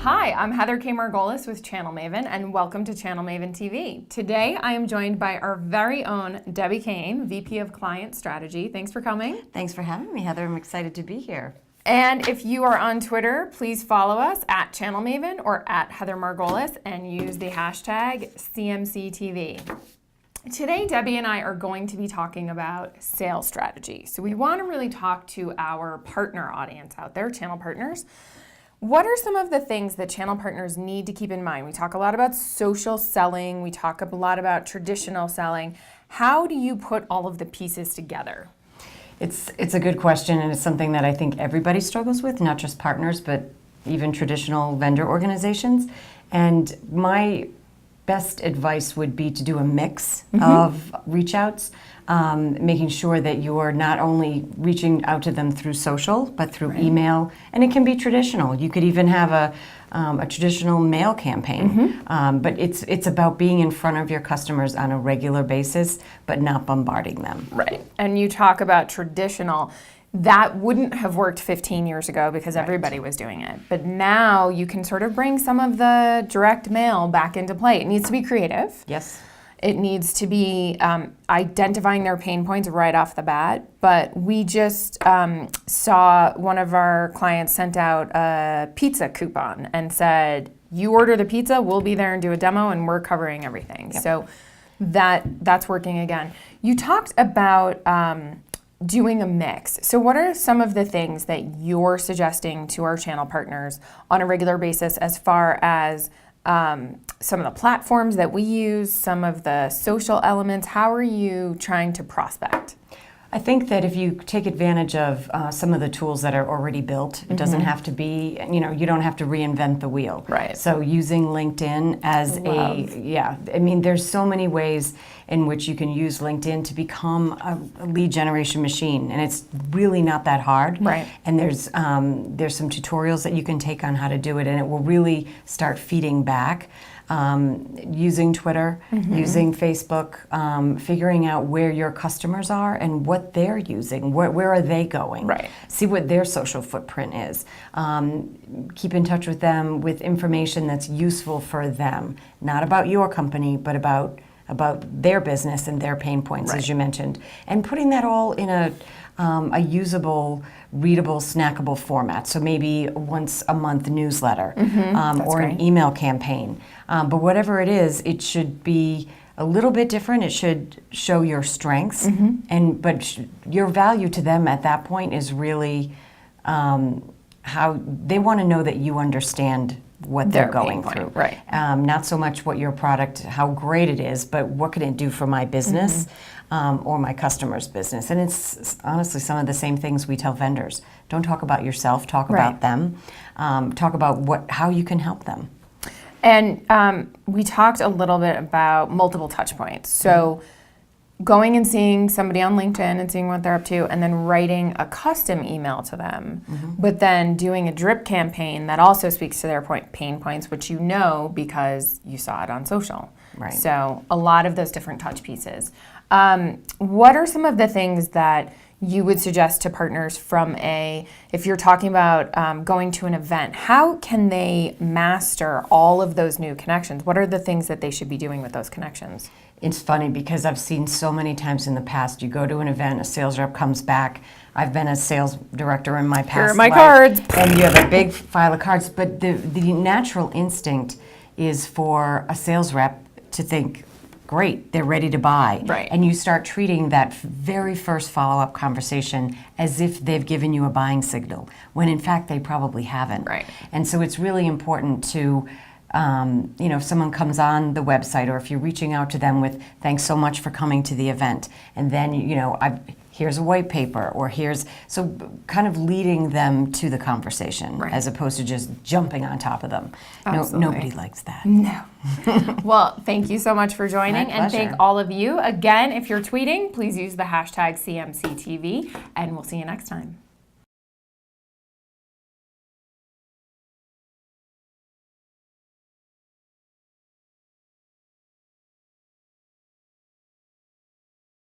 Hi, I'm Heather K. Margolis with Channel Maven, and welcome to Channel Maven TV. Today, I am joined by our very own Debbie Kane, VP of Client Strategy. Thanks for coming. Thanks for having me, Heather. I'm excited to be here. And if you are on Twitter, please follow us at Channel Maven or at Heather Margolis and use the hashtag CMCtv. Today, Debbie and I are going to be talking about sales strategy. So we want to really talk to our partner audience out there, channel partners. What are some of the things that channel partners need to keep in mind? We talk a lot about social selling. We talk a lot about traditional selling. How do you put all of the pieces together? It's a good question, and it's something that I think everybody struggles with, not just partners, but even traditional vendor organizations. And my best advice would be to do a mix of reach outs, making sure that you are not only reaching out to them through social, but through email, and it can be traditional. You could even have a traditional mail campaign, but it's about being in front of your customers on a regular basis, but not bombarding them. Right, and you talk about traditional. That wouldn't have worked 15 years ago because everybody was doing it. But now you can sort of bring some of the direct mail back into play. It needs to be creative. Yes. It needs to be identifying their pain points right off the bat. But we just saw one of our clients sent out a pizza coupon and said, you order the pizza, we'll be there and do a demo, and we're covering everything. Yep. So that's working again. You talked about doing a mix. So what are some of the things that you're suggesting to our channel partners on a regular basis as far as some of the platforms that we use, some of the social elements? How are you trying to prospect? I think that if you take advantage of some of the tools that are already built, it doesn't have to be, you don't have to reinvent the wheel. Right. So using LinkedIn as there's so many ways in which you can use LinkedIn to become a lead generation machine, and it's really not that hard. Right. And there's some tutorials that you can take on how to do it, and it will really start feeding back. Using Twitter, using Facebook, figuring out where your customers are and what they're using, where are they going? Right. See what their social footprint is. Keep in touch with them with information that's useful for them, not about your company, but about their business and their pain points, as you mentioned, and putting that all in a usable, readable, snackable format. So maybe once a month newsletter or an email campaign. But whatever it is, it should be a little bit different. It should show your strengths, but your value to them at that point is really how they want to know that you understand what they're going through. Right. Not so much what your product, how great it is, but what can it do for my business or my customer's business. And it's honestly some of the same things we tell vendors. Don't talk about yourself, talk about them. Talk about how you can help them. And we talked a little bit about multiple touch points. So going and seeing somebody on LinkedIn and seeing what they're up to, and then writing a custom email to them, but then doing a drip campaign that also speaks to their pain points, which you know because you saw it on social. Right. So a lot of those different touch pieces. What are some of the things that you would suggest to partners if you're talking about going to an event, how can they master all of those new connections? What are the things that they should be doing with those connections? It's funny because I've seen so many times in the past, you go to an event, a sales rep comes back. I've been a sales director in my past life. Here are my cards. And you have a big file of cards. But the natural instinct is for a sales rep to think, great, they're ready to buy. Right. And you start treating that very first follow-up conversation as if they've given you a buying signal, when in fact they probably haven't. Right. And so it's really important to if someone comes on the website, or if you're reaching out to them with, thanks so much for coming to the event, and then, here's a white paper, or so kind of leading them to the conversation, as opposed to just jumping on top of them. Nobody likes that. No. Well, thank you so much for joining, and thank all of you. Again, if you're tweeting, please use the hashtag CMCtv, and we'll see you next time.